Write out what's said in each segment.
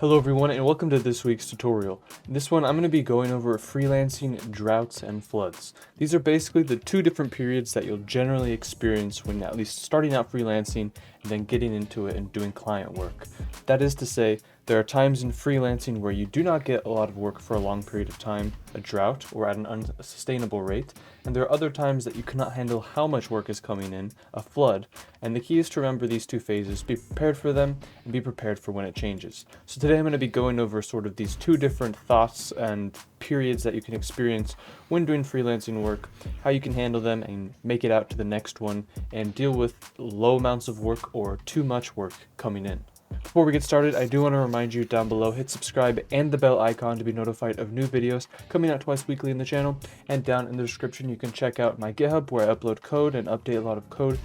Hello everyone and welcome to this week's tutorial. In this one I'm going to be going over freelancing, droughts, and floods. These are basically the two different periods that you'll generally experience when at least starting out freelancing and then getting into it and doing client work. That is to say, there are times in freelancing where you do not get a lot of work for a long period of time, a drought, or at an unsustainable rate, and there are other times that you cannot handle how much work is coming in, a flood, and the key is to remember these two phases, be prepared for them, and be prepared for when it changes. So today I'm going to be going over sort of these two different thoughts and periods that you can experience when doing freelancing work, how you can handle them and make it out to the next one, and deal with low amounts of work or too much work coming in. Before we get started, I do want to remind you down below, hit subscribe and the bell icon to be notified of new videos coming out twice weekly in the channel. And down in the description, you can check out my GitHub where I upload code and update a lot of code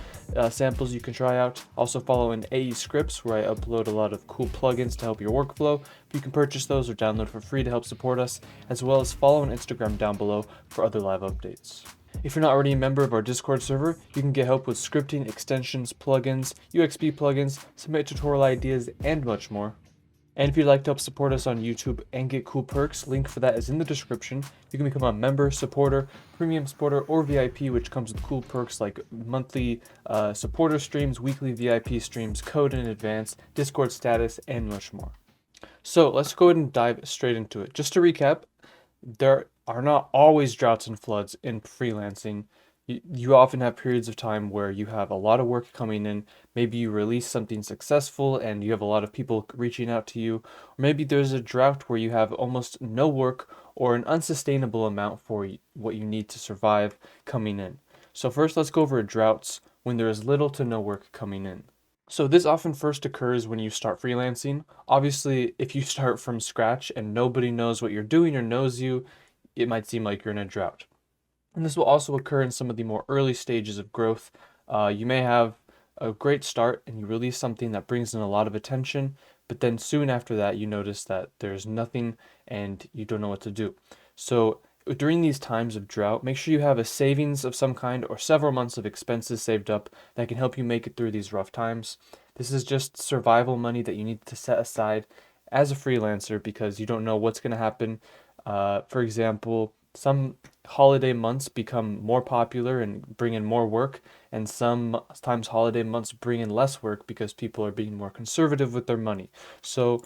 samples you can try out. Also follow in AE Scripts where I upload a lot of cool plugins to help your workflow. You can purchase those or download for free to help support us, as well as follow on Instagram down below for other live updates. If you're not already a member of our Discord server, you can get help with scripting, extensions, plugins, UXP plugins, submit tutorial ideas, and much more. And if you'd like to help support us on YouTube and get cool perks, link for that is in the description. You can become a member, supporter, premium supporter, or VIP, which comes with cool perks like monthly supporter streams, weekly VIP streams, code in advance, Discord status, and much more. So let's go ahead and dive straight into it. Just to recap, there are not always droughts and floods in freelancing. You often have periods of time where you have a lot of work coming in. Maybe you release something successful and you have a lot of people reaching out to you. Or maybe there's a drought where you have almost no work or an unsustainable amount for what you need to survive coming in. So first, let's go over droughts when there is little to no work coming in. So this often first occurs when you start freelancing. Obviously, if you start from scratch and nobody knows what you're doing or knows you, it might seem like you're in a drought. And this will also occur in some of the more early stages of growth. You may have a great start and you release something that brings in a lot of attention, but then soon after that, you notice that there's nothing and you don't know what to do. So during these times of drought, make sure you have a savings of some kind or several months of expenses saved up that can help you make it through these rough times. This is just survival money that you need to set aside as a freelancer because you don't know what's going to happen. For example, some holiday months become more popular and bring in more work, and sometimes holiday months bring in less work because people are being more conservative with their money. So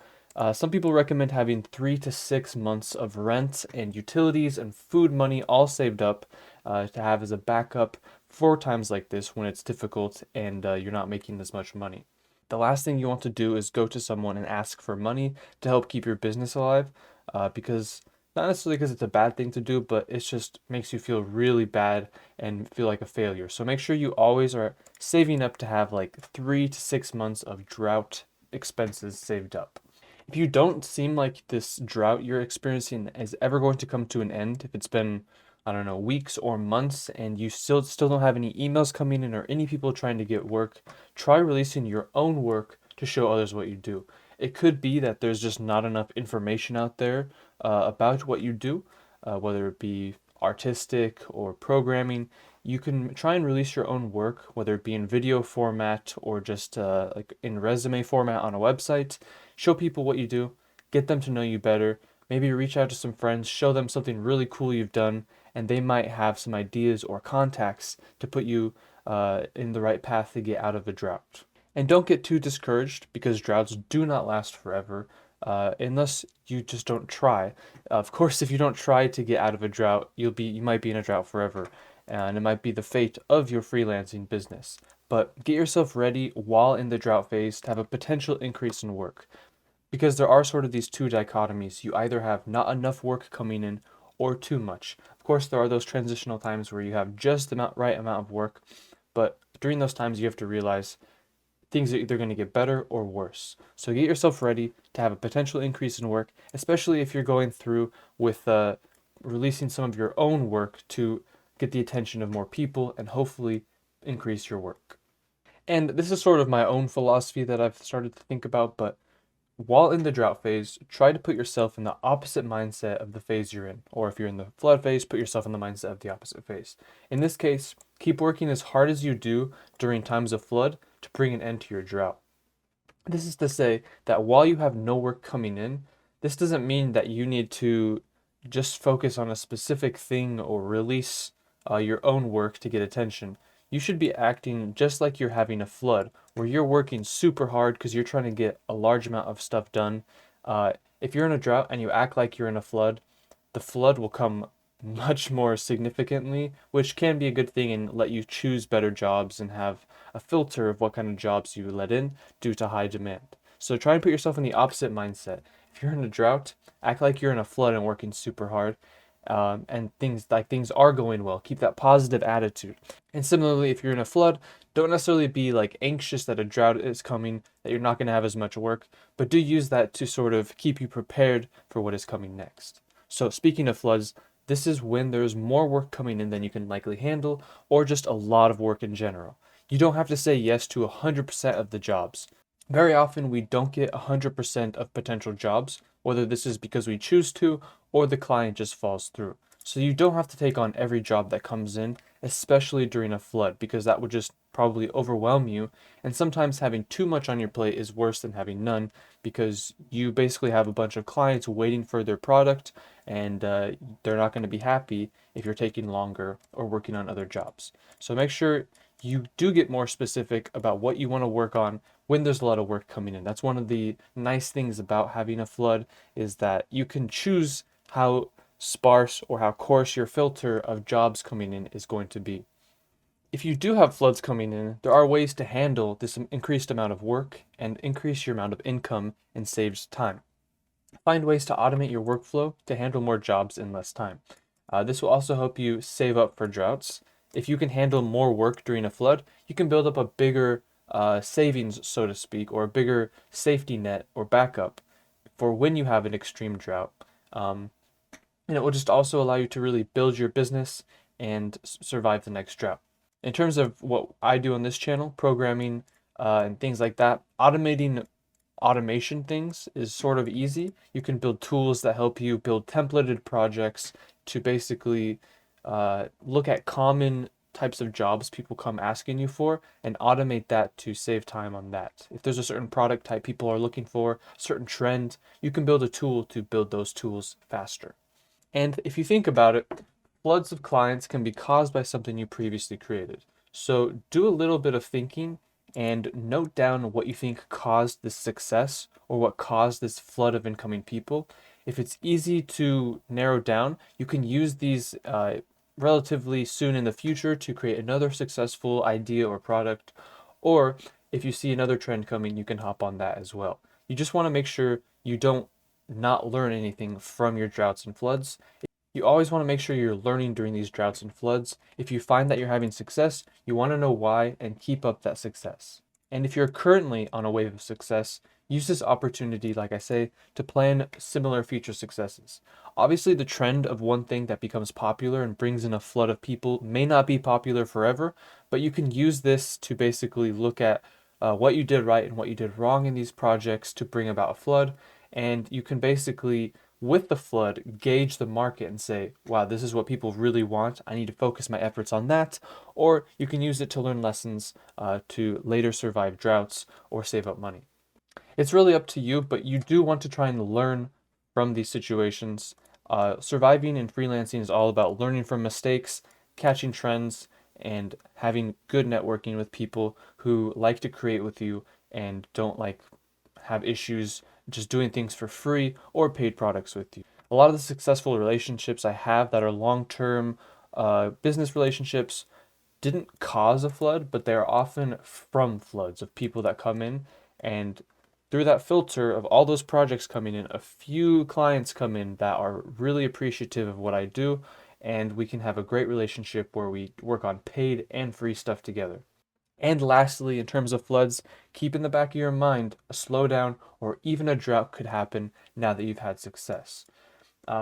some people recommend having 3 to 6 months of rent and utilities and food money all saved up to have as a backup for times like this when it's difficult and you're not making as much money. The last thing you want to do is go to someone and ask for money to help keep your business alive because not necessarily because it's a bad thing to do, but it just makes you feel really bad and feel like a failure. So make sure you always are saving up to have like 3 to 6 months of drought expenses saved up. If you don't seem like this drought you're experiencing is ever going to come to an end, if it's been, I don't know, weeks or months and you still don't have any emails coming in or any people trying to get work, try releasing your own work to show others what you do. It could be that there's just not enough information out there about what you do, whether it be artistic or programming. You can try and release your own work, whether it be in video format or just like in resume format on a website. Show people what you do, get them to know you better. Maybe reach out to some friends, show them something really cool you've done, and they might have some ideas or contacts to put you in the right path to get out of a drought. And don't get too discouraged because droughts do not last forever unless you just don't try. Of course, if you don't try to get out of a drought, you might be in a drought forever, and it might be the fate of your freelancing business. But get yourself ready while in the drought phase to have a potential increase in work. Because there are sort of these two dichotomies. You either have not enough work coming in or too much. Of course, there are those transitional times where you have just the right amount of work, but during those times you have to realize things are either going to get better or worse. So get yourself ready to have a potential increase in work, especially if you're going through with releasing some of your own work to get the attention of more people and hopefully increase your work. And this is sort of my own philosophy that I've started to think about, but while in the drought phase, try to put yourself in the opposite mindset of the phase you're in. Or if you're in the flood phase, put yourself in the mindset of the opposite phase. In this case, keep working as hard as you do during times of flood to bring an end to your drought. This is to say that while you have no work coming in, this doesn't mean that you need to just focus on a specific thing or release your own work to get attention. You should be acting just like you're having a flood, where you're working super hard because you're trying to get a large amount of stuff done. Uh, if you're in a drought and you act like you're in a flood, the flood will come much more significantly, which can be a good thing and let you choose better jobs and have a filter of what kind of jobs you let in due to high demand. So try and put yourself in the opposite mindset. If you're in a drought, act like you're in a flood and working super hard, and things are going well. Keep that positive attitude. And similarly, if you're in a flood, don't necessarily be like anxious that a drought is coming, that you're not going to have as much work, but do use that to sort of keep you prepared for what is coming next. So speaking of floods, this is when there's more work coming in than you can likely handle, or just a lot of work in general. You don't have to say yes to 100% of the jobs. Very often we don't get 100% of potential jobs, whether this is because we choose to or the client just falls through. So you don't have to take on every job that comes in, especially during a flood, because that would just probably overwhelm you. And sometimes having too much on your plate is worse than having none, because you basically have a bunch of clients waiting for their product, and they're not going to be happy if you're taking longer or working on other jobs. So make sure you do get more specific about what you want to work on when there's a lot of work coming in. That's one of the nice things about having a flood, is that you can choose how sparse or how coarse your filter of jobs coming in is going to be. If you do have floods coming in, there are ways to handle this increased amount of work and increase your amount of income and saves time. Find ways to automate your workflow to handle more jobs in less time. This will also help you save up for droughts. If you can handle more work during a flood, you can build up a bigger savings, so to speak, or a bigger safety net or backup for when you have an extreme drought. Um, and it will just also allow you to really build your business and survive the next drought. In terms of what I do on this channel, programming and things like that, automating automation things is sort of easy. You can build tools that help you build templated projects to basically look at common types of jobs people come asking you for and automate that to save time on that. If there's a certain product type people are looking for, certain trend, you can build a tool to build those tools faster. And if you think about it, floods of clients can be caused by something you previously created. So do a little bit of thinking and note down what you think caused this success or what caused this flood of incoming people. If it's easy to narrow down, you can use these relatively soon in the future to create another successful idea or product. Or if you see another trend coming, you can hop on that as well. You just want to make sure you don't not learn anything from your droughts and floods. You always want to make sure you're learning during these droughts and floods. If you find that you're having success, you want to know why and keep up that success. And if you're currently on a wave of success, use this opportunity, like I say, to plan similar future successes. Obviously, the trend of one thing that becomes popular and brings in a flood of people may not be popular forever, but you can use this to basically look at what you did right and what you did wrong in these projects to bring about a flood. And you can basically, with the flood, gauge the market and say, wow, this is what people really want. I need to focus my efforts on that. Or you can use it to learn lessons to later survive droughts or save up money. It's really up to you, but you do want to try and learn from these situations. Surviving in freelancing is all about learning from mistakes, catching trends, and having good networking with people who like to create with you and don't like have issues just doing things for free or paid products with you. A lot of the successful relationships I have that are long-term business relationships didn't cause a flood, but they are often from floods of people that come in, and through that filter of all those projects coming in, a few clients come in that are really appreciative of what I do, and we can have a great relationship where we work on paid and free stuff together. And lastly, in terms of floods, keep in the back of your mind a slowdown or even a drought could happen now that you've had success.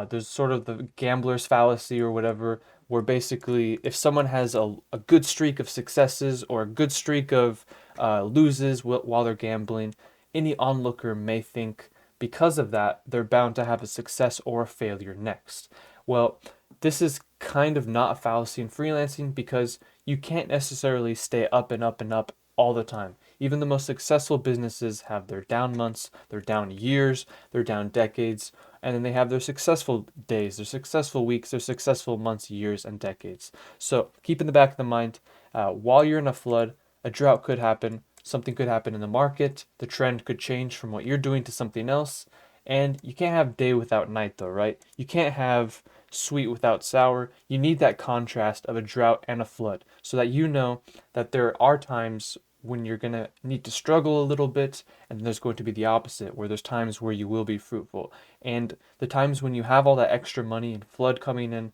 There's sort of the gambler's fallacy or whatever, where basically if someone has a good streak of successes or a good streak of loses while they're gambling, any onlooker may think because of that they're bound to have a success or a failure next. Well, this is kind of not a fallacy in freelancing because you can't necessarily stay up and up and up all the time. Even the most successful businesses have their down months, their down years, their down decades, and then they have their successful days, their successful weeks, their successful months, years, and decades. So keep in the back of the mind, while you're in a flood, a drought could happen, something could happen in the market, the trend could change from what you're doing to something else, and you can't have day without night though, right? You can't have sweet without sour. You need that contrast of a drought and a flood so that you know that there are times when you're going to need to struggle a little bit, and there's going to be the opposite, where there's times where you will be fruitful. And the times when you have all that extra money and flood coming in,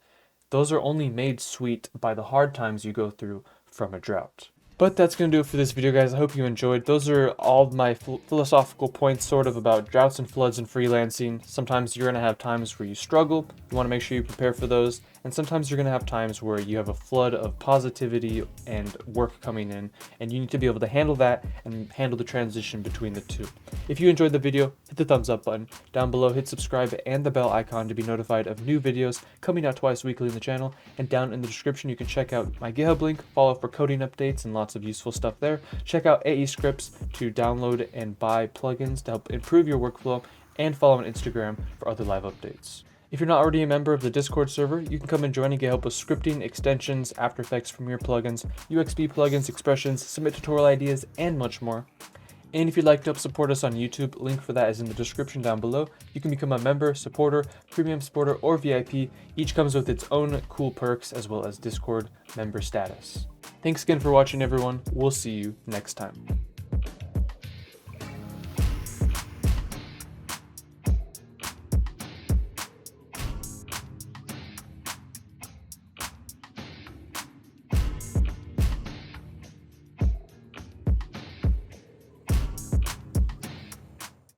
those are only made sweet by the hard times you go through from a drought. But that's going to do it for this video, guys. I hope you enjoyed. Those are all my philosophical points sort of about droughts and floods and freelancing. Sometimes you're going to have times where you struggle. You want to make sure you prepare for those. And sometimes you're going to have times where you have a flood of positivity and work coming in, and you need to be able to handle that and handle the transition between the two. If you enjoyed the video, hit the thumbs up button. Down below, hit subscribe and the bell icon to be notified of new videos coming out twice weekly in the channel. And down in the description, you can check out my GitHub link, follow for coding updates and lots of useful stuff there. Check out AE Scripts to download and buy plugins to help improve your workflow, and follow on Instagram for other live updates. If you're not already a member of the Discord server, you can come and join and get help with scripting, extensions, After Effects, Premiere plugins, UXB plugins, expressions, submit tutorial ideas, and much more. And if you'd like to help support us on YouTube, link for that is in the description down below. You can become a member, supporter, premium supporter, or VIP. Each comes with its own cool perks as well as Discord member status. Thanks again for watching, everyone. We'll see you next time.